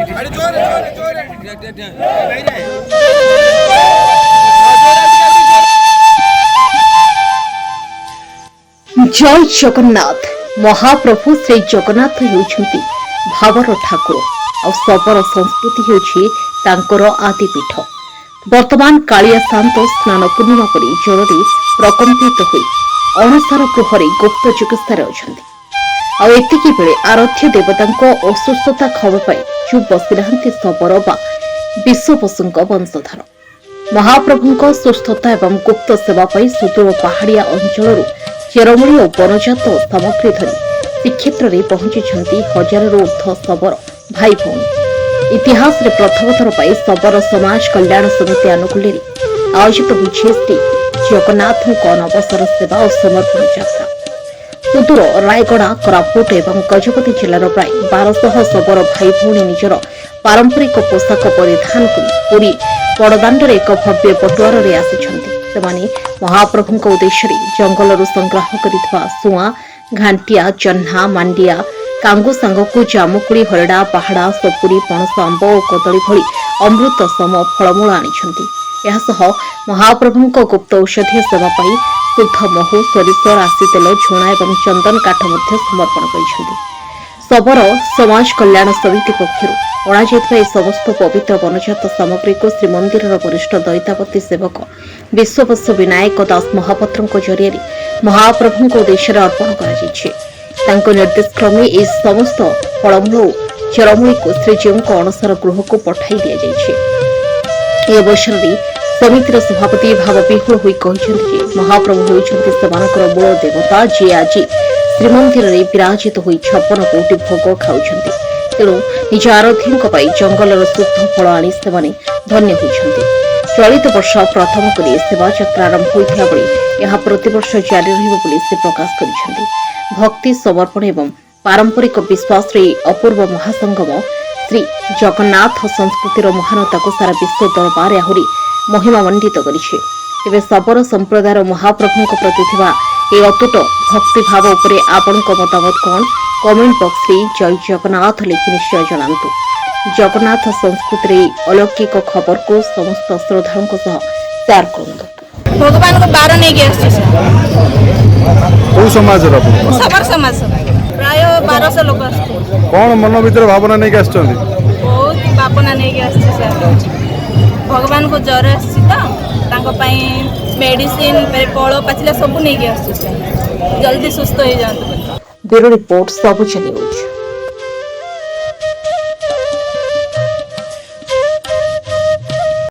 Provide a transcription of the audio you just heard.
जय जगन्नाथ। महाप्रभु श्री जगन्नाथ होउछंती भावर ठाकुर और सबର संस्कृति होछि तांकर आदिपीठ। वर्तमान कालिया शांत स्नान पूर्णिमा परी ज्वरे प्रकंपित होई अणसार गृहरे गुप्त चिकित्सा अछंती। आ एतिकी बेले आराध्य देवतांक असुस्थता खबर पाई चुप बसिरहंती सबର बा विश्वपसुंक वंशधर। महाप्रभुंक सुस्थता एवं गुप्त सेवा पाई सुदूर पहाड़िया अंचलरू चेरमूली और वनजात सामग्री धरी श्रीक्षेत्र में पहुंची हजार ऊर्ध्व शबर भाई भौणी। इतिहास रे प्रथम थर पर शबर समाज कल्याण समिति आनुकूल्य आयोजित होछि श्री जगन्नाथ अवसर सेवा और समर्पण यात्रा। सुदूर रायगड़ा कोरापुट और गजपति जिलार प्राय 1200 शबर भाई भौणी निजर पारंपरिक पोशाक परिधान कर पूरी बड़दाण्डर एक भव्य पटुआर आसिछंती। सेमाने महाप्रभुंक उद्देश्य जंगल संग्रह करितबा सुआ घांटिया जन्हा मांडिया कांगू सांगकू जामुकुड़ी हरड़ा पहाड़ा सपुरी पणस आंब और कदली भली अमृत सम फलमूल आनिछंती। एहासह महाप्रभुंक गुप्त औषधीय सेवा पाई शुद्ध महू सोरिष राशि तेल झुणा और चंदन काठ मध्य समर्पण करिछंती। शबर समाज कल्याण समिति पक्षर अणाଯାଇଥିବା समस्त पवित्र वनजात सामग्री को श्रीमंदिर वरिष्ठ दैतापति सेवक विश्ववत्स विनायक दास महापात्र जरिए महाप्रभु उद्देश्य अर्पण कर निर्देश क्रमे यह समस्त फलमूल चेरमूली को श्रीजीव अणसार गृह को पठाई दि जाए। अवसर में समितिर सभापति भावविह्वल होती महाप्रभु होती मूल देवता जी आज श्रीमंदिर में विराजित हो 56 कोटी भोग खाऊंट। तेणु निज आराध्यों जंगल शुद्ध फल आनी से धन्य होती। चलित वर्ष प्रथम कर सेवा यात्रा आरंभ होता बेले यह प्रतिवर्ष जारी रही से प्रकाश कर भक्ति समर्पण एवं पारंपरिक विश्वास अपूर्व महासंगम श्री जगन्नाथ संस्कृतिर महानता को सारा विश्व दरबार आहरी महिमा मंडित करिछे। तेबे शबर संप्रदायर महाप्रभु प्रति अतुट भक्ति भाव उपरे आपणक मतामत कौन कमेंट बॉक्स रे जय जगन्नाथ लिखि निश्चय जनातु। जगन्नाथ संस्कृति अलौकिक खबर को समस्त श्रोताओं सह शेयर करंतु। भगवान को बार नहीं गए को समाज रो सबर समाज प्राय 1200 लोग आछे। कोन मन भीतर भावना नहीं आछथि? बहुत भावना नहीं आछथि सर। भगवान को ज्वर आछथि तांको पई मेडिसिन फल पाचिला सब नहीं आछथि सर। जल्दी सुस्थ हो जांतु। Bureau report Sabuj news.